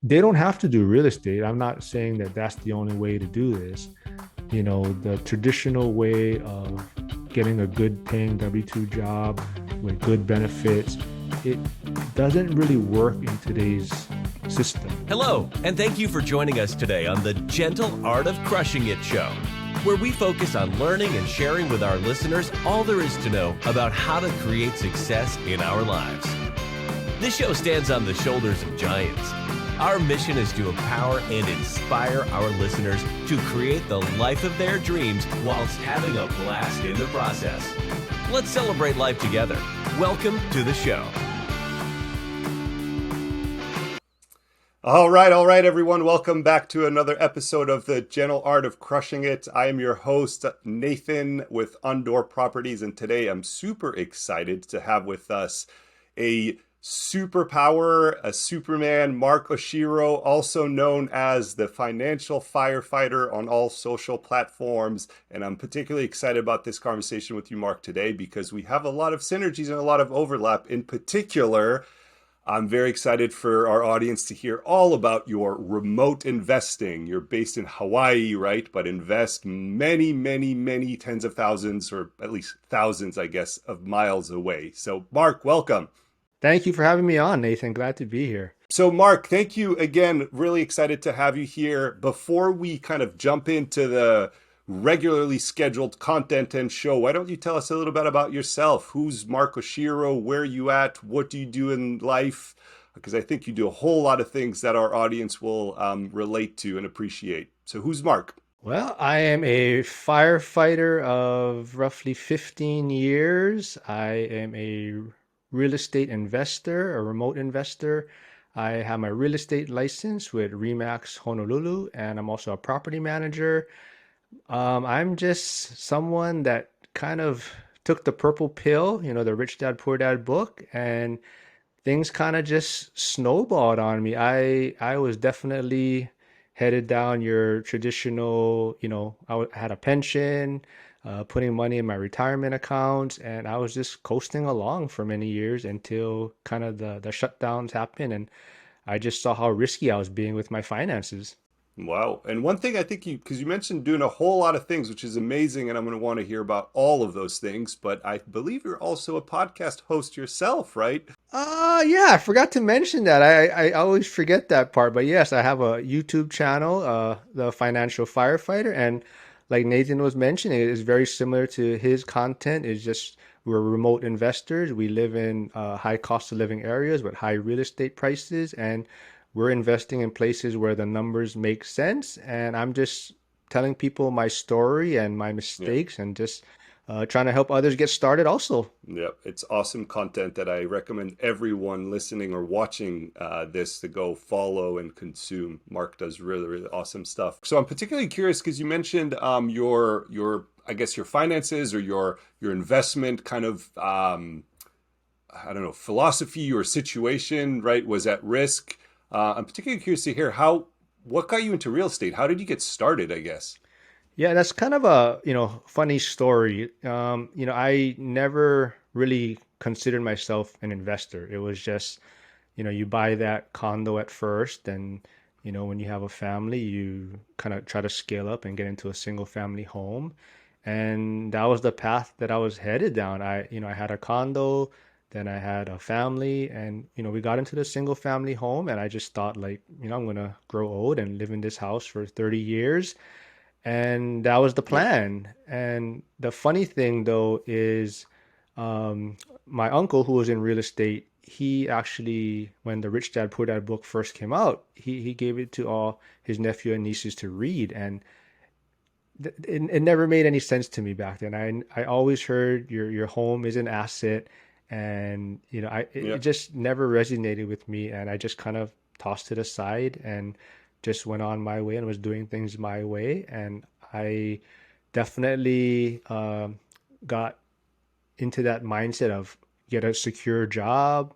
They don't have to do real estate. I'm not saying that that's the only way to do this. The traditional way of getting a good paying W-2 job with good benefits, it doesn't really work in today's system. Hello, and thank you for joining us today on the Gentle Art of Crushing It show, where we focus on learning and sharing with our listeners all there is to know about how to create success in our lives. This show stands on the shoulders of giants. Our mission is to empower and inspire our listeners to create the life of their dreams whilst having a blast in the process. Let's celebrate life together. Welcome to the show. All right, everyone. Welcome back to another episode of the Gentle Art of Crushing It. I am your host, Nathan with Undor Properties, and today I'm super excited to have with us a superpower, a Superman, Marc Oshiro, also known as the Financial Firefighter on all social platforms. And I'm particularly excited about this conversation with you, Marc, today because we have a lot of synergies and a lot of overlap. In particular, I'm very excited for our audience to hear all about your remote investing. You're based in Hawaii, right? But invest many, many, many tens of thousands, or at least thousands, I guess, of miles away. So, Marc, welcome. Thank you for having me on, Nathan. Glad to be here. So, Marc, thank you again. Really excited to have you here. Before we kind of jump into the regularly scheduled content and show, why don't you tell us a little bit about yourself? Who's Marc Oshiro? Where are you at? What do you do in life? Because I think you do a whole lot of things that our audience will relate to and appreciate. So, who's Marc? Well, I am a firefighter of roughly 15 years. I am a real estate investor, a remote investor. I have my real estate license with REMAX Honolulu, and I'm also a property manager. I'm just someone that kind of took the purple pill, the Rich Dad Poor Dad book, and things kind of just snowballed on me. I was definitely headed down your traditional, had a pension, putting money in my retirement accounts, and I was just coasting along for many years until kind of the shutdowns happened, and I just saw how risky I was being with my finances. Wow. And one thing I think because you mentioned doing a whole lot of things, which is amazing, and I'm going to want to hear about all of those things, but I believe you're also a podcast host yourself, right? Yeah, I forgot to mention that. I always forget that part. But yes, I have a YouTube channel, the Financial Firefighter, and like Nathan was mentioning, it is very similar to his content. It's just we're remote investors. We live in high cost of living areas with high real estate prices, and we're investing in places where the numbers make sense. And I'm just telling people my story and my Yeah. mistakes, and just trying to help others get started also. Yeah, it's awesome content that I recommend everyone listening or watching this to go follow and consume. Marc does really, really awesome stuff. So I'm particularly curious because you mentioned your I guess your finances or your investment kind of I don't know, philosophy or situation, right, was at risk. I'm particularly curious to hear what got you into real estate? How did you get started, I guess? Yeah, that's kind of a, funny story. I never really considered myself an investor. It was just, you buy that condo at first, and, when you have a family, you kind of try to scale up and get into a single family home. And that was the path that I was headed down. I had a condo, then I had a family, and, we got into the single family home, and I just thought like, I'm gonna grow old and live in this house for 30 years, and that was the Yeah. plan. And the funny thing though is, um, my uncle who was in real estate, he actually, when the Rich Dad Poor Dad book first came out, he gave it to all his nephew and nieces to read, and it never made any sense to me back then. I always heard your home is an asset, and it Yeah. just never resonated with me, and I just kind of tossed it aside and just went on my way and was doing things my way. And I definitely got into that mindset of get a secure job,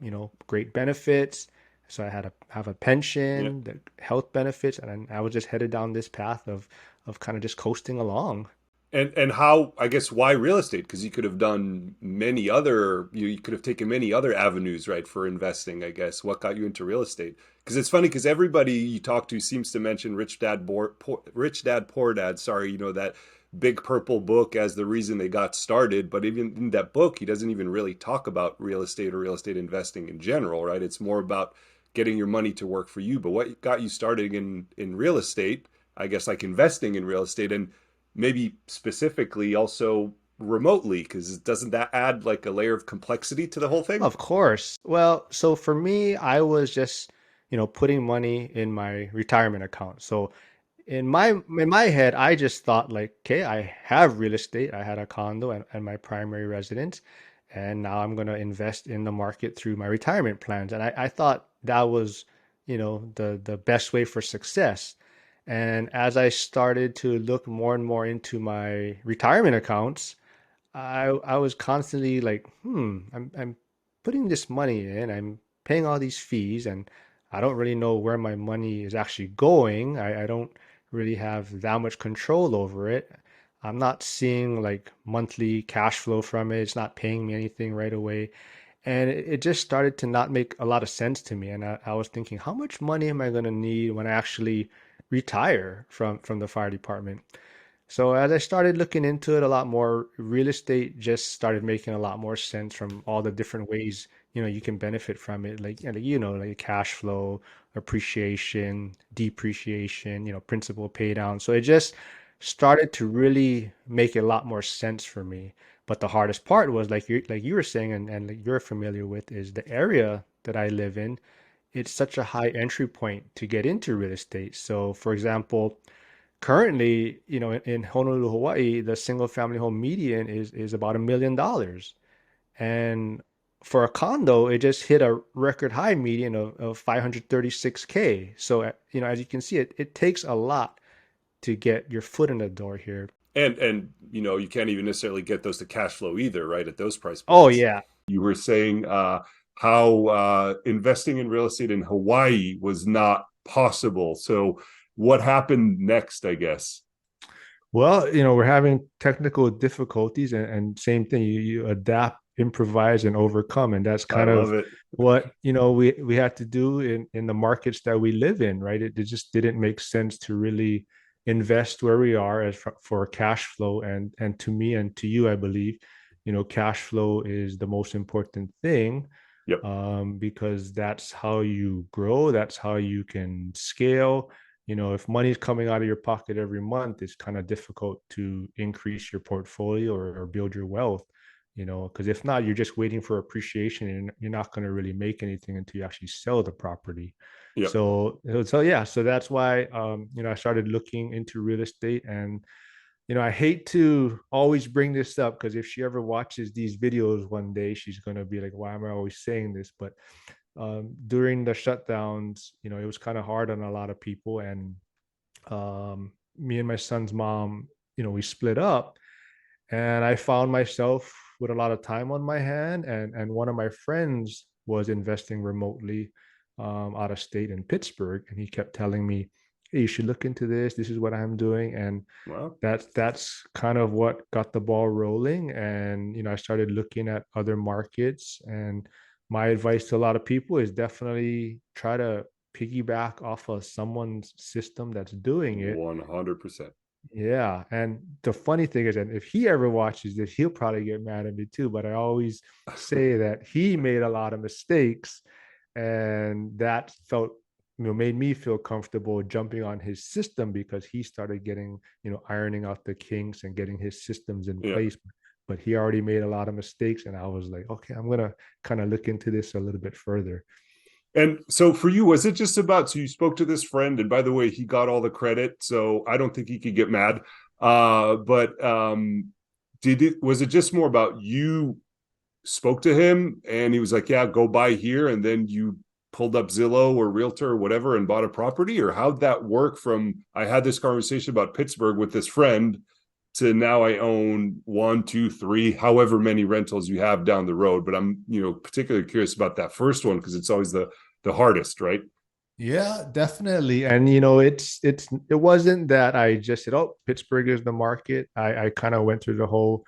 great benefits. So I had to have a Yeah. pension, the health benefits, and I was just headed down this path of kind of just coasting along. And how, I guess, why real estate? Because you could have done many other, you could have taken many other avenues, right, for investing, I guess. What got you into real estate? Because it's funny, because everybody you talk to seems to mention Rich Dad Poor Dad, sorry, that big purple book as the reason they got started. But even in that book, he doesn't even really talk about real estate or real estate investing in general, right? It's more about getting your money to work for you. But what got you started in real estate, I guess, like investing in real estate, and maybe specifically also remotely, because doesn't that add like a layer of complexity to the whole thing? Of course. Well, so for me, I was just, putting money in my retirement account. So in my head, I just thought like, okay, I have real estate. I had a condo and my primary residence, and now I'm gonna invest in the market through my retirement plans. And I thought that was, the best way for success. And as I started to look more and more into my retirement accounts, I was constantly like, I'm putting this money in, I'm paying all these fees, and I don't really know where my money is actually going. I don't really have that much control over it. I'm not seeing like monthly cash flow from it. It's not paying me anything right away. And it just started to not make a lot of sense to me. And I was thinking, how much money am I going to need when I actually retire from the fire department? So as I started looking into it a lot more, real estate just started making a lot more sense from all the different ways, you can benefit from it. Like, like cash flow, appreciation, depreciation, principal pay down. So it just started to really make a lot more sense for me. But the hardest part was like you were saying, and like you're familiar with, is the area that I live in. It's such a high entry point to get into real estate. So for example, currently, in Honolulu, Hawaii, the single family home median is about $1 million. And for a condo, it just hit a record high median of 536K. So, as you can see, it takes a lot to get your foot in the door here. And you can't even necessarily get those to cash flow either, right, at those price Oh points. yeah. You were saying how investing in real estate in Hawaii was not possible. So what happened next, I guess? Well, we're having technical difficulties, and same thing, you adapt, improvise, and overcome. And that's I kind of love it. what, we had to do in the markets that we live in, right? It just didn't make sense to really invest where we are as for cash flow. And to me and to you, I believe, cash flow is the most important thing, Yep. because that's how you grow, that's how you can scale. If money's coming out of your pocket every month, it's kind of difficult to increase your portfolio or build your wealth, because if not, you're just waiting for appreciation and you're not going to really make anything until you actually sell the property. Yep. So yeah, so that's why, I started looking into real estate. And I hate to always bring this up, because if she ever watches these videos one day, she's going to be like, why am I always saying this? But during the shutdowns, it was kind of hard on a lot of people. And me and my son's mom, we split up, and I found myself with a lot of time on my hand. And one of my friends was investing remotely, out of state in Pittsburgh, and he kept telling me, hey, you should look into this. This is what I'm doing. And Well, that's kind of what got the ball rolling. And I started looking at other markets. And my advice to a lot of people is definitely try to piggyback off of someone's system that's doing it. 100%. Yeah. And the funny thing is that if he ever watches this, he'll probably get mad at me too. But I always say that he made a lot of mistakes, and that felt, made me feel comfortable jumping on his system, because he started getting, ironing out the kinks and getting his systems in Yeah. place. But he already made a lot of mistakes, and I was like, okay, I'm gonna kind of look into this a little bit further. And so for you, was it just about, so you spoke to this friend, and by the way, he got all the credit, so I don't think he could get mad. But was it just more about you spoke to him and he was like, yeah, go buy here, and then you pulled up Zillow or Realtor or whatever and bought a property? Or how'd that work from, I had this conversation about Pittsburgh with this friend, to now I own one, two, three, however many rentals you have down the road? But I'm, particularly curious about that first one, because it's always the hardest, right? Yeah, definitely. And it wasn't that I just said, "Oh, Pittsburgh is the market." I kind of went through the whole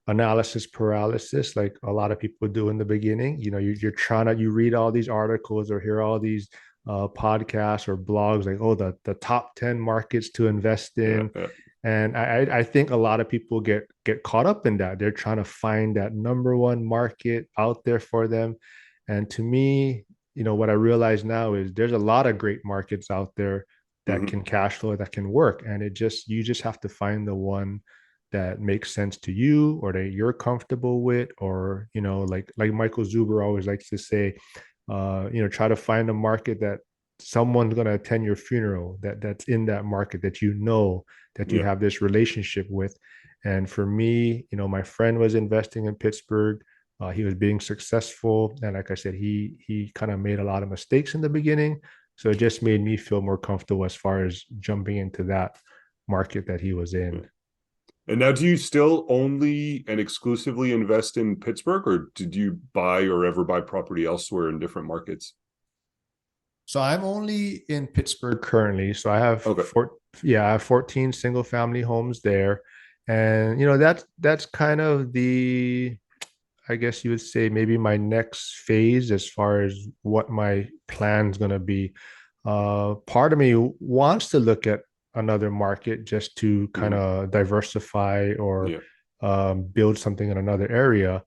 analysis paralysis, like a lot of people do in the beginning. You're trying to you read all these articles or hear all these podcasts or blogs, like, oh, the top 10 markets to invest Yeah, in. yeah. And I think a lot of people get caught up in that. They're trying to find that number one market out there for them. And to me, what I realize now is there's a lot of great markets out there that Hmm. can cash flow, that can work. And you just have to find the one that makes sense to you or that you're comfortable with, or like Michael Zuber always likes to say, try to find a market that someone's going to attend your funeral, that's in that market, that you Yeah. have this relationship with. And for me, my friend was investing in Pittsburgh. He was being successful, and like I said, he kind of made a lot of mistakes in the beginning, so it just made me feel more comfortable as far as jumping into that market that he was Yeah. in. And now, do you still only and exclusively invest in Pittsburgh, or did you buy or ever buy property elsewhere in different markets? So I'm only in Pittsburgh currently. So Okay. I have 14 single family homes there. And that's kind of the, I guess you would say, maybe my next phase as far as what my plan's going to be. Part of me wants to look at another market just to kind Hmm. of diversify or Yeah. build something in another area.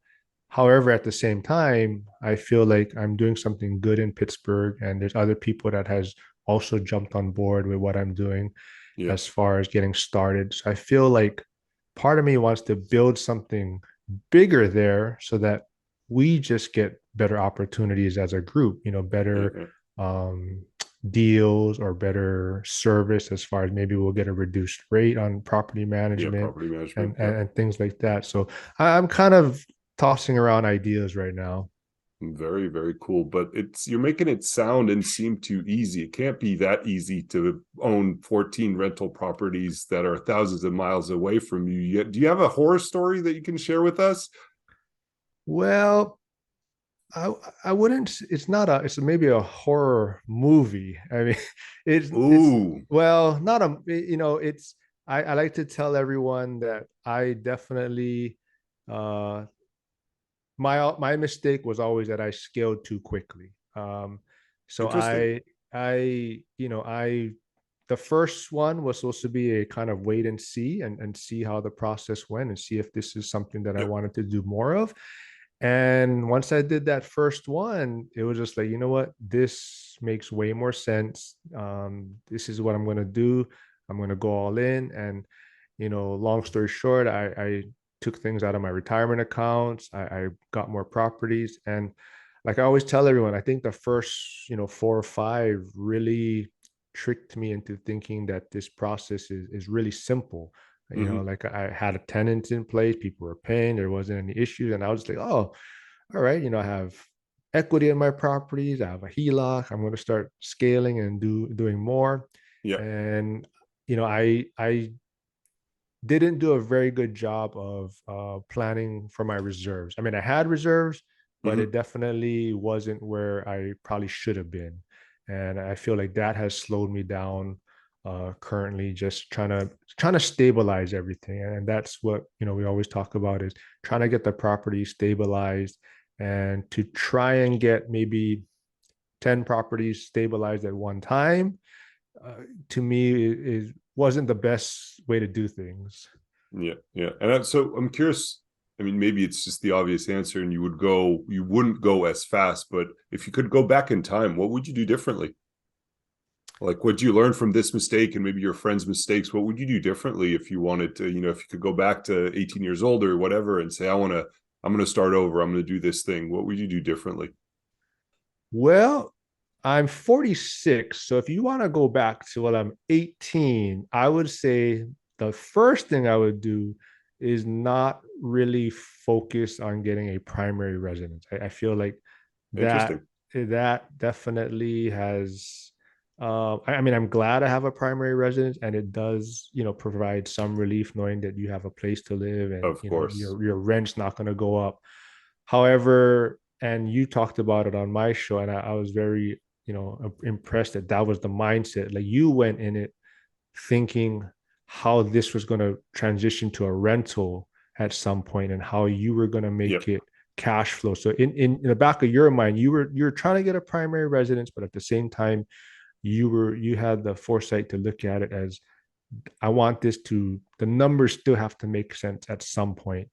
However, at the same time, I feel like I'm doing something good in Pittsburgh, and there's other people that has also jumped on board with what I'm doing Yeah. as far as getting started. So I feel like part of me wants to build something bigger there so that we just get better opportunities as a group, Yeah. better Yeah. um, deals or better service, as far as maybe we'll get a reduced rate on property Yeah. management Property management. and, Yeah. and, and things like that. So I'm kind of tossing around ideas right now. Very, very cool. But you're making it sound and seem too easy. It can't be that easy to own 14 rental properties that are thousands of miles away from you. Do you have a horror story that you can share with us? Well, I I wouldn't. It's not a. It's maybe a horror movie. I mean, it's Ooh, well, not a. It's. I like to tell everyone that I definitely, uh, my mistake was always that I scaled too quickly. So interesting. the first one was supposed to be a kind of wait and see, and see how the process went and see if this is something that I Yep. wanted to do more of. And once I did that first one, it was just like, you know what, this makes way more sense. This is what I'm going to do. I'm going to go all in. And, long story short, I took things out of my retirement accounts. I got more properties. And like I always tell everyone, I think the first, four or five really tricked me into thinking that this process is really simple. Hmm. Like I had a tenant in place, people were paying, there wasn't any issues. And I was like, oh, all right, I have equity in my properties, I have a HELOC, I'm going to start scaling and doing more. Yeah. And I didn't do a very good job of planning for my reserves. I mean, I had reserves, but it Hmm. definitely wasn't where I probably should have been. And I feel like that has slowed me down currently, just trying to stabilize everything. And that's what, we always talk about, is trying to get the property stabilized, and to try and get maybe 10 properties stabilized at one time. uh, to me, it wasn't the best way to do things. Yeah. Yeah. So I'm curious. I mean, maybe it's just the obvious answer, and you wouldn't go as fast, but if you could go back in time, what would you do differently? Like, what you learn from this mistake and maybe your friend's mistakes? What would you do differently if you wanted to, if you could go back to 18 years old or whatever and say, I'm going to start over. I'm going to do this thing. What would you do differently? Well, I'm 46. So if you want to go back to when I'm 18, I would say the first thing I would do is not really focus on getting a primary residence. I feel like that Interesting. that definitely has I mean, I'm glad I have a primary residence, and it does, provide some relief knowing that you have a place to live, and Of course. your rent's not going to go up. However, and you talked about it on my show, and I was very impressed that that was the mindset. Like you went in it thinking how this was going to transition to a rental at some point and how you were going to make Yep. it cash flow. So in the back of your mind, you were trying to get a primary residence, but at the same time, you had the foresight to look at it as I want this to the numbers still have to make sense at some point.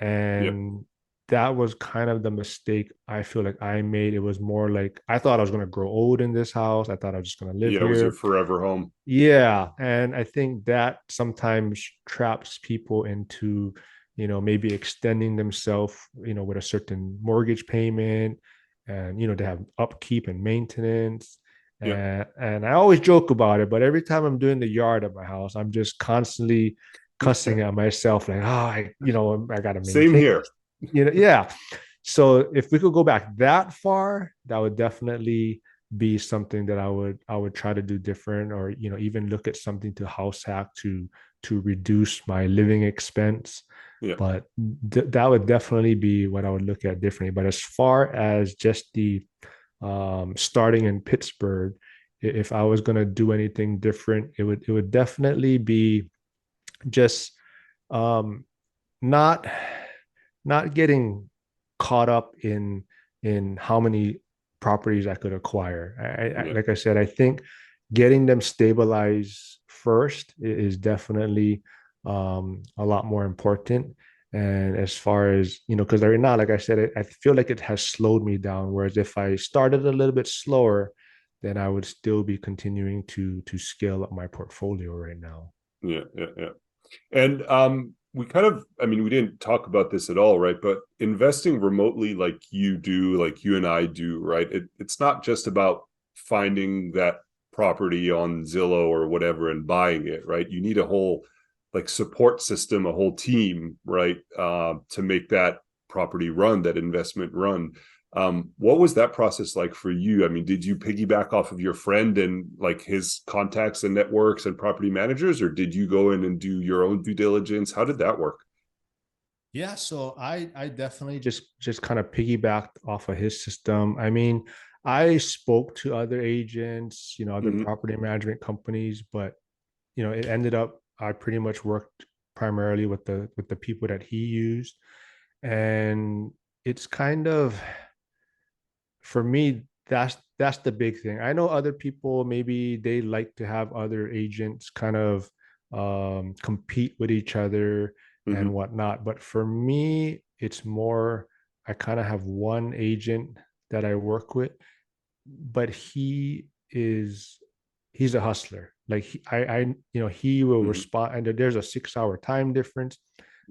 Yep. And that was kind of the mistake I feel like I made. It was more like I thought I was going to grow old in this house. I thought I was just going to live Yeah, it was your here. forever home. Yeah, and I think that sometimes traps people into, maybe extending themselves, with a certain mortgage payment, and they have upkeep and maintenance. Yep. And I always joke about it, but every time I'm doing the yard at my house, I'm just constantly cussing at myself, like, oh, I gotta Same maintain here. this, yeah. So if we could go back that far, that would definitely be something that I would try to do different, or even look at something to house hack to reduce my living expense. Yeah. But that would definitely be what I would look at differently. But as far as just the starting in Pittsburgh, if I was going to do anything different, it would definitely be just um, not not getting caught up in how many properties I could acquire. Yeah. Like I said, I think getting them stabilized first is definitely a lot more important. And as far as because right now, like I said, I feel like it has slowed me down. Whereas if I started a little bit slower, then I would still be continuing to scale up my portfolio right now. Yeah. Yeah. Yeah. And we kind of, I mean, we didn't talk about this at all, right? But investing remotely like you do, like you and I do, right? It's not just about finding that property on Zillow or whatever and buying it, right? You need a whole like support system, a whole team, right? To make that property run, that investment run. What was that process like for you? I mean, did you piggyback off of your friend and like his contacts and networks and property managers, or did you go in and do your own due diligence? How did that work? Yeah, so I definitely just kind of piggybacked off of his system. I mean, I spoke to other agents, other Mm-hmm. property management companies, but it ended up I pretty much worked primarily with the people that he used. And it's kind of, for me, that's the big thing. I know other people, maybe they like to have other agents kind of compete with each other and Mm-hmm. whatnot, but for me it's more, I kind of have one agent that I work with, but he's a hustler. Like he will Mm-hmm. respond, and there's a 6 hour time difference.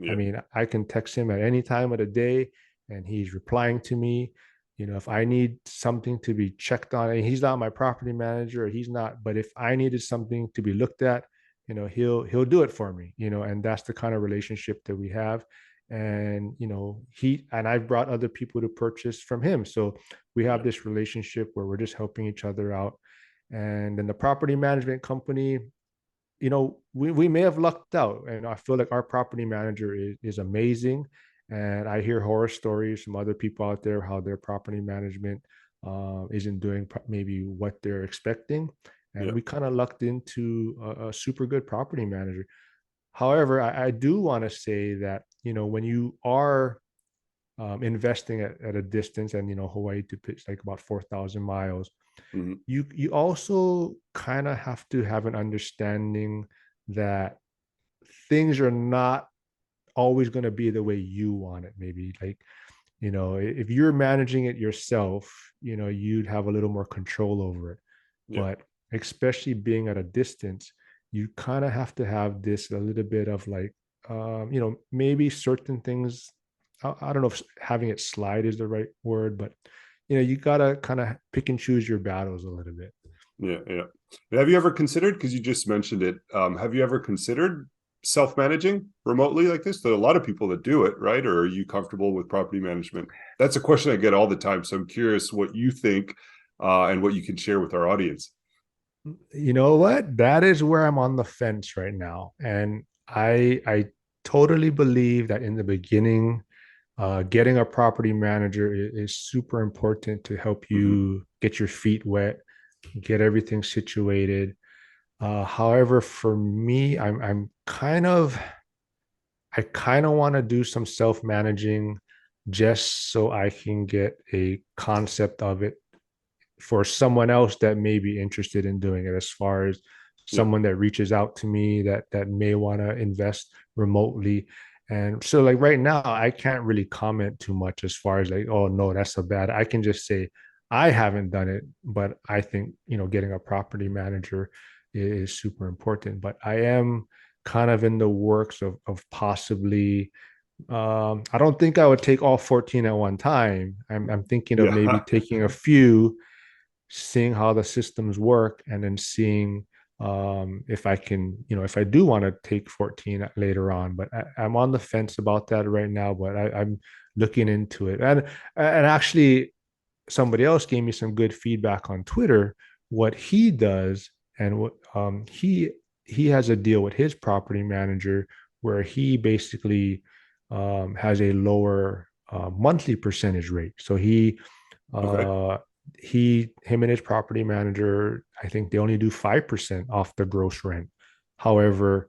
I Yeah. mean, I can text him at any time of the day and he's replying to me. If I need something to be checked on, and he's not my property manager, or he's not, but if I needed something to be looked at, he'll do it for me, and that's the kind of relationship that we have. And he and I've brought other people to purchase from him. So we have Yeah. this relationship where we're just helping each other out. And then the property management company, we may have lucked out, and I feel like our property manager is amazing. And I hear horror stories from other people out there how their property management isn't doing maybe what they're expecting. And Yeah. we kind of lucked into a super good property manager. However, I do want to say that when you are investing at a distance, and Hawaii to pitch like about 4,000 miles, Mm-hmm. you also kind of have to have an understanding that things are not always going to be the way you want it. Maybe like, if you're managing it yourself, you'd have a little more control over it. Yeah. But especially being at a distance, you kind of have to have this a little bit of like, maybe certain things. I don't know if having it slide is the right word, but you gotta kind of pick and choose your battles a little bit. Yeah. Yeah. And have you ever considered, because you just mentioned it, have you ever considered self-managing remotely like this? There are a lot of people that do it, right? Or are you comfortable with property management? That's a question I get all the time. So I'm curious what you think and what you can share with our audience. You know what? That is where I'm on the fence right now. And I totally believe that in the beginning, Getting a property manager is super important to help Hmm. you get your feet wet, get everything situated. However, for me, I kind of want to do some self-managing just so I can get a concept of it for someone else that may be interested in doing it, as far as Yeah. someone that reaches out to me that may want to invest remotely. And so like right now I can't really comment too much as far as like, oh no, that's a bad. I can just say I haven't done it, but I think, getting a property manager is super important. But I am kind of in the works of possibly, I don't think I would take all 14 at one time. I'm thinking of maybe Yeah. taking a few, seeing how the systems work, and then seeing if I can, if I do want to take 14 later on. But I'm on the fence about that right now, but I'm looking into it. And actually, somebody else gave me some good feedback on Twitter. What he does, and what he has a deal with his property manager where he basically has a lower monthly percentage rate. So Okay. uh, him and his property manager, I think they only do 5% off the gross rent. However,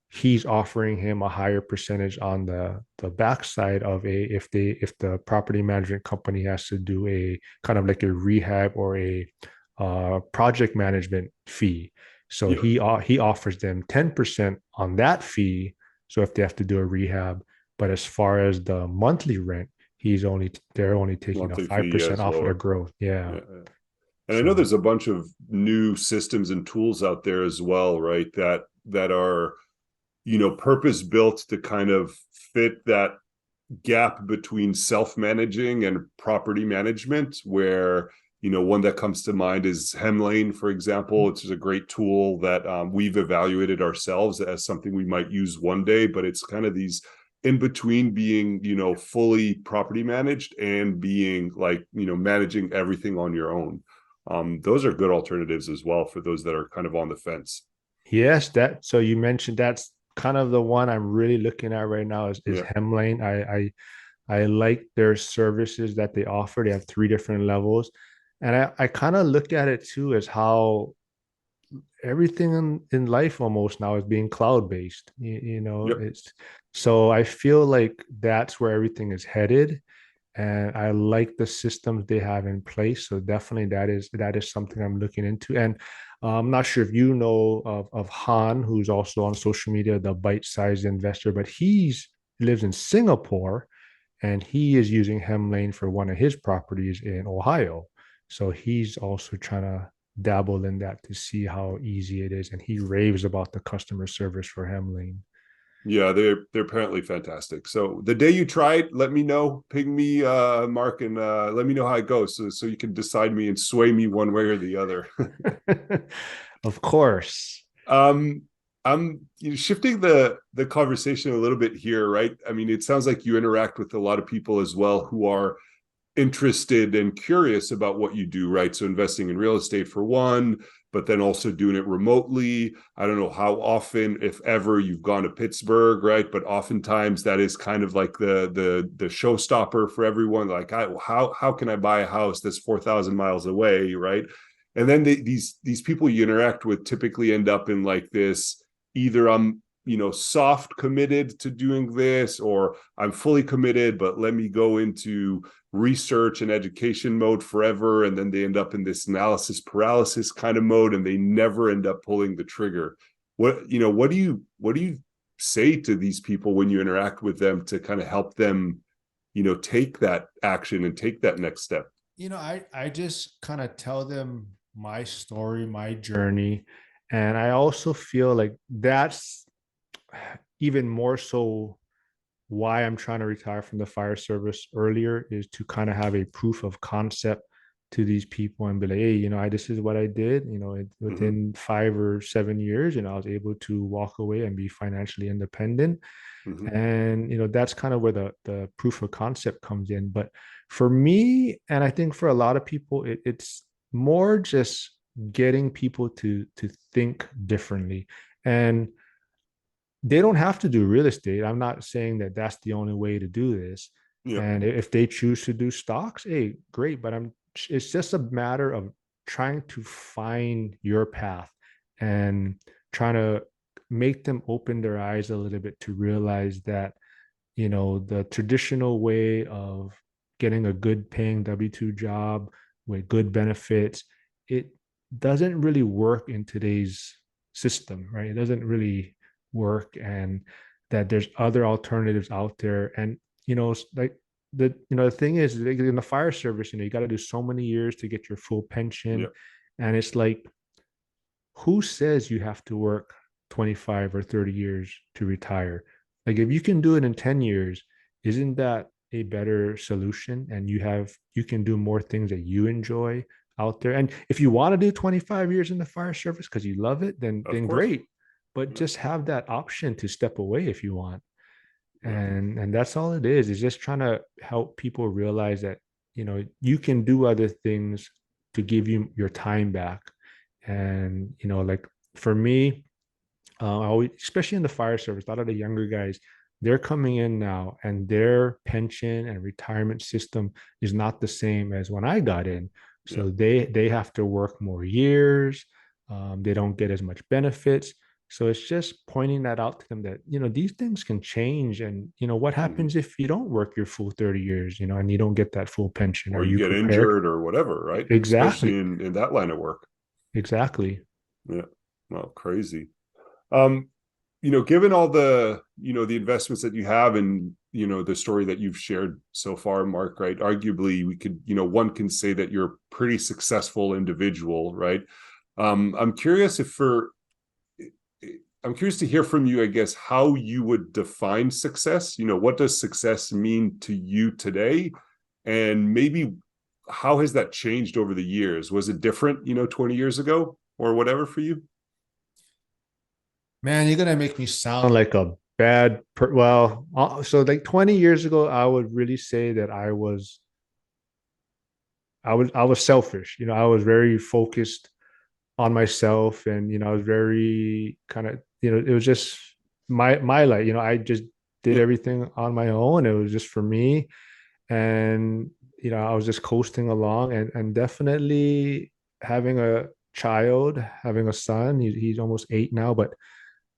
he's offering him a higher percentage on the backside of a if the property management company has to do a kind of like a rehab or a project management fee. So Yeah. he offers them 10% on that fee. So if they have to do a rehab, but as far as the monthly rent, they're only taking a Monthly fee, yeah, 5% is off of the lower. growth. Yeah. Yeah. And I know So there's a bunch of new systems and tools out there as well, right? That are, purpose built to kind of fit that gap between self-managing and property management, where, one that comes to mind is Hemlane, for example. It's a great tool that we've evaluated ourselves as something we might use one day, but it's kind of these in between being, fully property managed and being like, managing everything on your own. Those are good alternatives as well for those that are kind of on the fence. yes, that so you mentioned that's kind of the one I'm really looking at right now is Yeah. Hemlane. I like their services that they offer. They have three different levels. And I kind of look at it too as how everything in life almost now is being cloud based. Yep. It's so I feel like that's where everything is headed. And I like the systems they have in place. So definitely that is something I'm looking into. And I'm not sure if you know of Han, who's also on social media, the bite-sized investor, but he lives in Singapore, and he is using Hemlane for one of his properties in Ohio. So he's also trying to dabble in that to see how easy it is, and he raves about the customer service for Hemlane. Yeah, they're apparently fantastic. So the day you try it, let me know. Ping me, Mark, and let me know how it goes, so you can decide me and sway me one way or the other. Of course. um, I'm shifting the conversation a little bit here, right? I mean, it sounds like you interact with a lot of people as well who are interested and curious about what you do, right? So investing in real estate for one, but then also doing it remotely. I don't know how often, if ever, you've gone to Pittsburgh, right? But oftentimes that is kind of like the showstopper for everyone. Like, how can I buy a house that's 4,000 miles away, right? And then these people you interact with typically end up in like this, either I'm soft committed to doing this, or I'm fully committed, but let me go into research and education mode forever, and then they end up in this analysis paralysis kind of mode, and they never end up pulling the trigger. What do you say to these people when you interact with them to kind of help them take that action and take that next step? I just kind of tell them my story, my journey. And I also feel like that's even more so why I'm trying to retire from the fire service earlier, is to kind of have a proof of concept to these people and be like, hey, this is what I did. Mm-hmm. Within 5 or 7 years, I was able to walk away and be financially independent. Mm-hmm. And that's kind of where the proof of concept comes in. But for me, and I think for a lot of people, it's more just getting people to think differently. And they don't have to do real estate. I'm not saying that that's the only way to do this, Yeah. And if they choose to do stocks, hey, great. But it's just a matter of trying to find your path and trying to make them open their eyes a little bit to realize that, the traditional way of getting a good paying W-2 job with good benefits, it doesn't really work in today's system, right? It doesn't really work, and that there's other alternatives out there. And, like the thing is, like, in the fire service, you got to do so many years to get your full pension. Yeah. And it's like, who says you have to work 25 or 30 years to retire? Like, if you can do it in 10 years, isn't that a better solution? And you can do more things that you enjoy out there. And if you want to do 25 years in the fire service because you love it, then Of then course. great. But Yeah. just have that option to step away if you want. Yeah. And that's all it is just trying to help people realize that, you can do other things to give you your time back. And, like, for me, I always, especially in the fire service, a lot of the younger guys, they're coming in now, and their pension and retirement system is not the same as when I got in. Yeah. So they have to work more years. They don't get as much benefits. So it's just pointing that out to them that, these things can change. And, what Mhm. happens if you don't work your full 30 years, and you don't get that full pension? Are Or you you get prepared? injured or whatever, right? Exactly. Especially in that line of work. Exactly. Yeah. Well, crazy. Um, given all the, the investments that you have and, the story that you've shared so far, Marc, right? Arguably, we could, one can say that you're a pretty successful individual, right? Um, I'm curious if for, I'm curious to hear from you, I guess, how you would define success. What does success mean to you today? And maybe how has that changed over the years? Was it different, 20 years ago or whatever for you? Man, you're gonna make me sound like a bad well, so like 20 years ago, I would really say that I was selfish. I was very focused on myself, and, I was very kind of, it was just my life. I just did Yeah. everything on my own. It was just for me. And, I was just coasting along, and definitely having a child, having a son. He's almost 8 now, but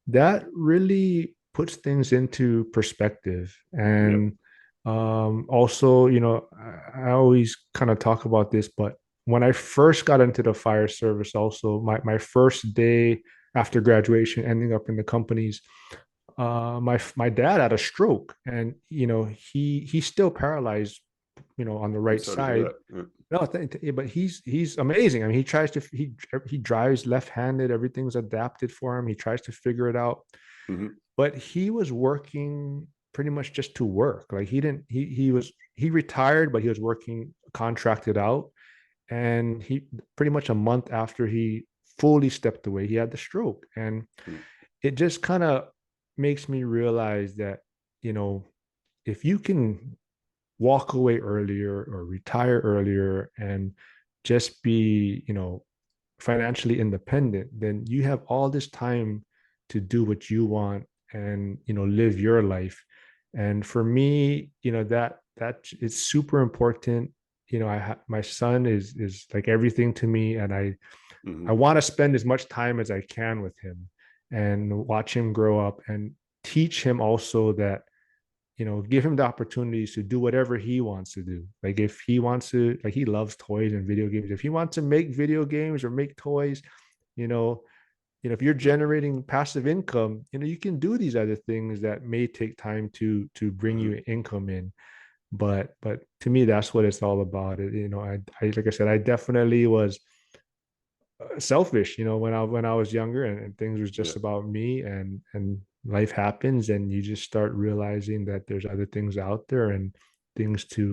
that really puts things into perspective. Yeah. And, also, I always kind of talk about this, but when I first got into the fire service, also my first day after graduation, ending up in the companies, my dad had a stroke, and, he's still paralyzed, on the I'm right sorry to hear side. that. Yeah. No, but he's amazing. I mean, he drives left-handed. Everything's adapted for him. He tries to figure it out. Mhm. But he was working pretty much just to work. Like, he didn't he retired, but he was working contracted out. And he pretty much a month after he fully stepped away, he had the stroke. And Mhm. it just kind of makes me realize that, you know, if you can walk away earlier or retire earlier and just be, financially independent, then you have all this time to do what you want and, live your life. And for me, that is super important. My son is like everything to me, and I Mhm. want to spend as much time as I can with him and watch him grow up, and teach him also that, give him the opportunities to do whatever he wants to do. Like, if he wants to, like, he loves toys and video games. If he wants to make video games or make toys, you know, if you're generating passive income, you can do these other things that may take time to bring Mhm. you income in. But to me, that's what it's all about. I like I said, I definitely was selfish, when I was younger, and things was Yeah. just about me, and life happens, and you just start realizing that there's other things out there, and things to,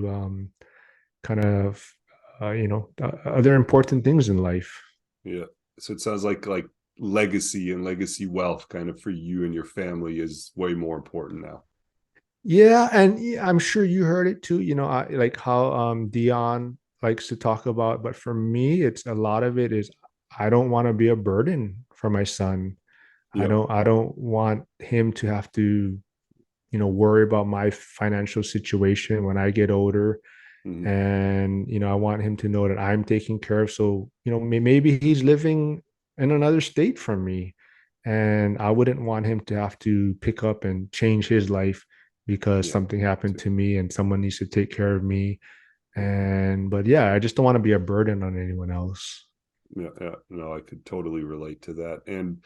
kind of, other important things in life. Yeah. So it sounds like legacy and legacy wealth kind of for you and your family is way more important now. Yeah, and yeah, I'm sure you heard it too. Like how, Dion likes to talk about. But for me, it's a lot of it is, I don't want to be a burden for my son. I Yep. don't I don't want him to have to, worry about my financial situation when I get older. Mhm. And I want him to know that I'm taken care of. So maybe he's living in another state from me, and I wouldn't want him to have to pick up and change his life because Yeah. something happened T- to me and someone needs to take care of me. Yeah. And but yeah, I just don't want to be a burden on anyone else. Yeah. Yeah. No, I could totally relate to that. And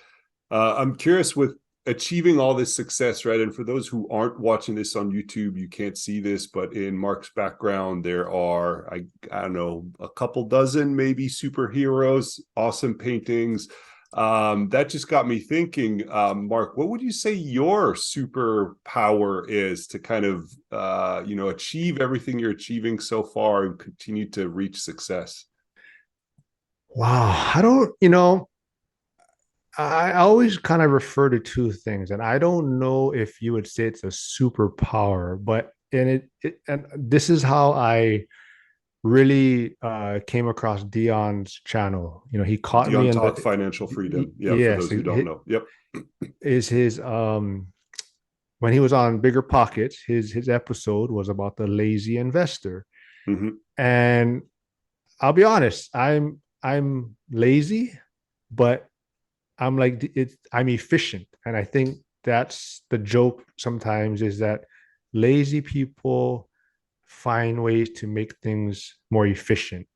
I'm curious with achieving all this success, right? And for those who aren't watching this on YouTube, you can't see this, but in Marc's background, there are, I don't know, a couple dozen maybe superheroes, awesome paintings. That just got me thinking, Marc, what would you say your superpower is to kind of, achieve everything you're achieving so far and continue to reach success? Wow, I don't, I always kind of refer to two things, and I don't know if you would say it's a superpower, but and this is how I really came across Dion's channel. He caught me Dion in Talk the Financial Freedom. Yeah, for yes, those who don't know. Yep. is his when he was on Bigger Pockets, his episode was about the lazy investor. Mm-hmm. And I'll be honest, I'm lazy, but I'm efficient. And I think that's the joke sometimes, is that lazy people find ways to make things more efficient.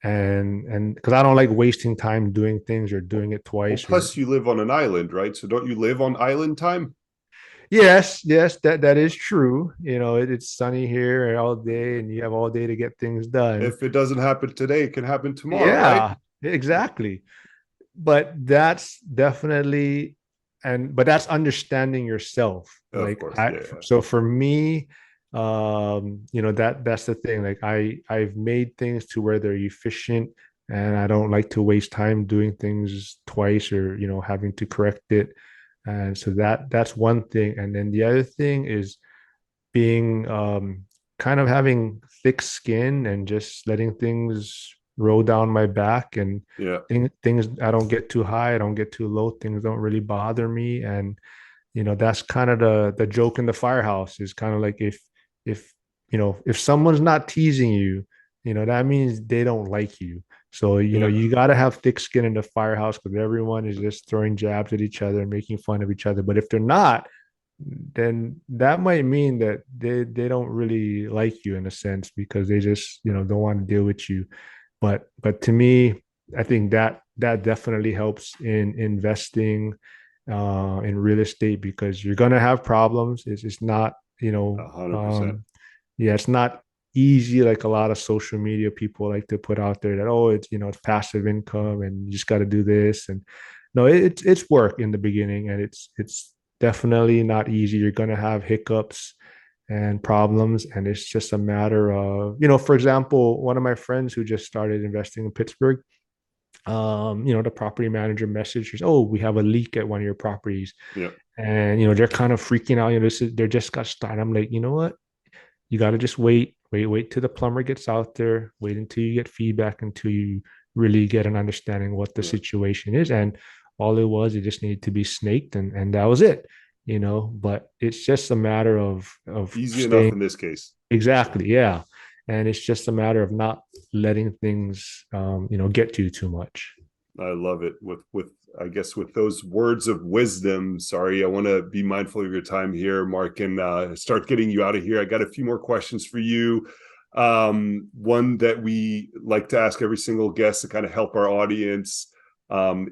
And because I don't like wasting time doing things or doing it Well, twice. Or plus you live on an island, right? So don't you live on island time? yes, that is true. It's sunny here all day, and you have all day to get things done. If it doesn't happen today, it can happen tomorrow, right? Yeah, exactly. But that's definitely, but that's understanding yourself. Of Like course. I, Yeah. so for me, that's the thing. Like I've made things to where they're efficient, and I don't like to waste time doing things twice, or having to correct it. And so that's one thing. And then the other thing is being kind of having thick skin and just letting things roll down my back, and Yeah. things, I don't get too high, I don't get too low, things don't really bother me. And that's kind of the joke in the firehouse, is kind of like, if if someone's not teasing you, that means they don't like you. So Yeah. you got to have thick skin in the firehouse, because everyone is just throwing jabs at each other and making fun of each other. But if they're not, then that might mean that they don't really like you, in a sense, because they just don't want to deal with you. But to me, I think that definitely helps in investing in real estate, because you're gonna have problems. It's not, 100%. yeah, it's not easy like a lot of social media people like to put out there, that, oh, it's passive income and you just got to do this. And no, it's work in the beginning, and it's definitely not easy. You're gonna have hiccups and problems, and it's just a matter of, for example, one of my friends who just started investing in Pittsburgh, the property manager messaged, oh, we have a leak at one of your properties. Yeah. And they're kind of freaking out. They're just got started. I'm like, you know what, you got to just wait till the plumber gets out there, wait until you get feedback, until you really get an understanding what the Yeah. situation is. And all it was, it just needed to be snaked, and that was it. But it's just a matter of Easy enough staying. in this case. Exactly, yeah. And it's just a matter of not letting things get to you too much. I love it. With I guess with those words of wisdom. Sorry, I want to be mindful of your time here, Marc, and start getting you out of here. I got a few more questions for you. One that we like to ask every single guest to kind of help our audience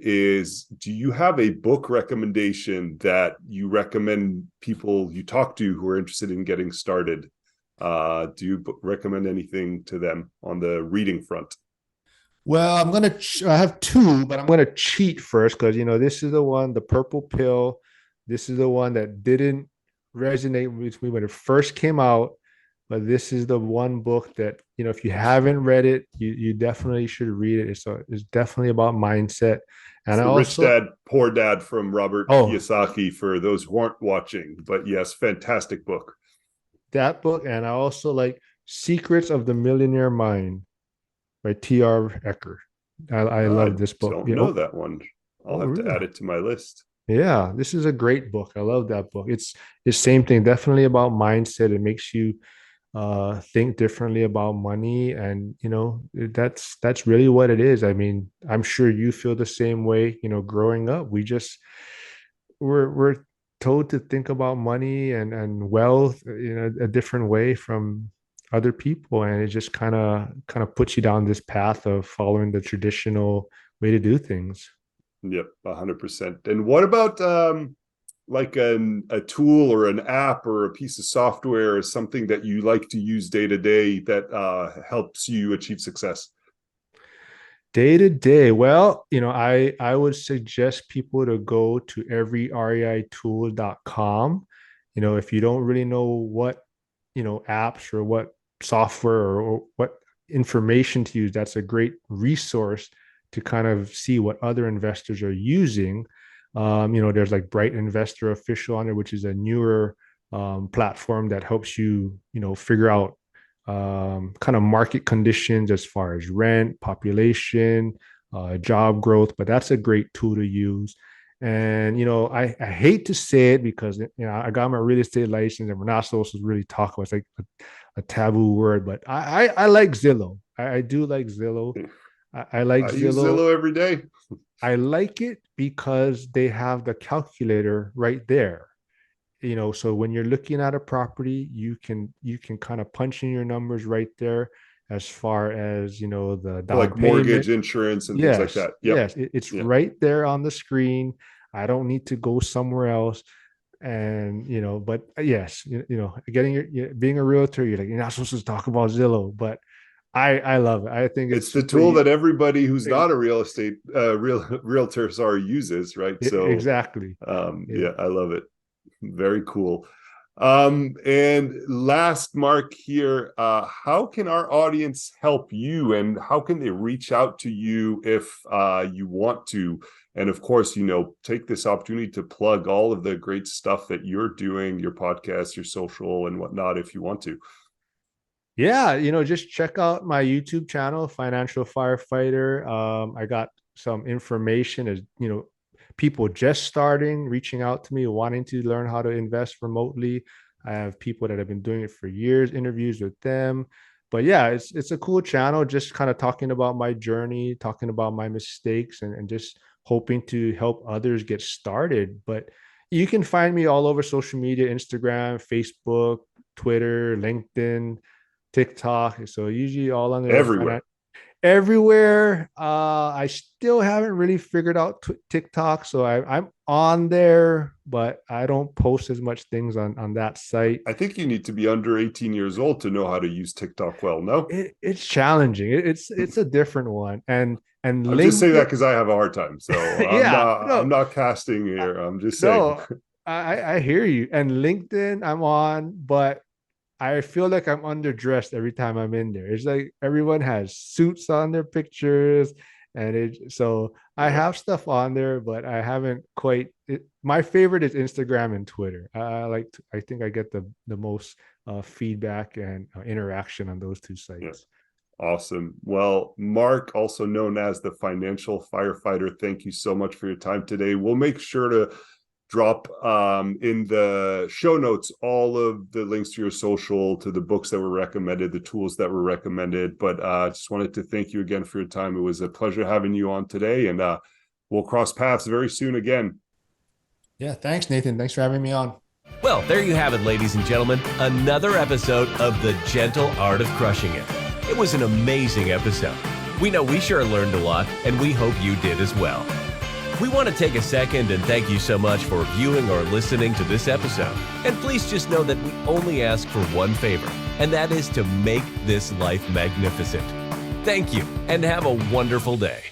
is: do you have a book recommendation that you recommend people you talk to who are interested in getting started? Do you recommend anything to them on the reading front? Well, I have two, but I'm gonna cheat first, because this is the one, The Purple Pill. This is the one that didn't resonate with me when it first came out, but this is the one book that, if you haven't read it, you definitely should read it. It's definitely about mindset. It's And I the Rich also, Dad, Poor Dad from Robert oh, Kiyosaki for those who aren't watching. But yes, fantastic book. that book, and I also like Secrets of the Millionaire Mind by T.R. Ecker. I I love this book. don't Yeah. know Oh, that one. I'll oh, have to really? add it to my list. Yeah, this is a great book. I love that book. It's same thing, definitely about mindset. It makes you think differently about money, and that's really what it is. I mean, I'm sure you feel the same way. Growing up, we're told to think about money and wealth a different way from other people, and it just kind of puts you down this path of following the traditional way to do things. Yep, 100%. And what about like a tool or an app or a piece of software or something that you like to use day to day that helps you achieve success? Day to day, well, I would suggest people to go to everyreitool.com. If you don't really know what, apps or what software or what information to use, that's a great resource to kind of see what other investors are using. There's like Bright Investor Official on there, which is a newer platform that helps you, figure out kind of market conditions as far as rent, population, job growth. But that's a great tool to use. And I hate to say it because I got my real estate license and we're not supposed to really talk about it. It's like a taboo word, but I like Zillow. I do like Zillow. I like I use Zillow. Zillow every day. I like it because they have the calculator right there. So when you're looking at a property, you can kind of punch in your numbers right there as far as the For down like payment. mortgage, insurance, and things like Yes, that. Yep. yes, it's Yeah. right there on the screen. I don't need to go somewhere else. And but yes, getting being a realtor, you're not supposed to talk about Zillow, but I love it. I think It's it's the super. tool that everybody who's not a real estate realtor sorry uses, right? So Exactly. Yeah. yeah, I love it. Very cool. And last, Mark, here, how can our audience help you and how can they reach out to you if you want to? And of course, take this opportunity to plug all of the great stuff that you're doing, your podcast, your social and whatnot, if you want to. Yeah, just check out my YouTube channel, Financial Firefighter. I got some information as people just starting, reaching out to me, wanting to learn how to invest remotely. I have people that have been doing it for years, interviews with them. But yeah, it's a cool channel, just kind of talking about my journey, talking about my mistakes, and just hoping to help others get started. But you can find me all over social media, Instagram, Facebook, Twitter, LinkedIn, TikTok. So usually all under Everywhere. everywhere. I still haven't really figured out TikTok, so I'm on there, but I don't post as much things on that site. I think you need to be under 18 years old to know how to use TikTok well, no? It's challenging. It's a different one, and I'm just saying that LinkedIn. because I have a hard time. So I'm Yeah, not I'm no, not casting here. I'm just saying. no, I hear you. And LinkedIn, I'm on, but I feel like I'm underdressed every time I'm in there. It's like everyone has suits on their pictures, and so I Yeah. have stuff on there, but I haven't quite. My favorite is Instagram and Twitter. I think I get the most feedback and interaction on those two Yeah. sites. Awesome. Well, Marc, also known as the Financial Firefighter, thank you so much for your time today. We'll make sure to drop in the show notes all of the links to your social, to the books that were recommended, the tools that were recommended. But I just wanted to thank you again for your time. It was a pleasure having you on today, and we'll cross paths very soon again. Yeah, thanks, Nathan. Thanks for having me on. Well, there you have it, ladies and gentlemen. Another episode of The Gentle Art of Crushing It. It was an amazing episode. We know we sure learned a lot, and we hope you did as well. We want to take a second and thank you so much for viewing or listening to this episode. And please just know that we only ask for one favor, and that is to make this life magnificent. Thank you, and have a wonderful day.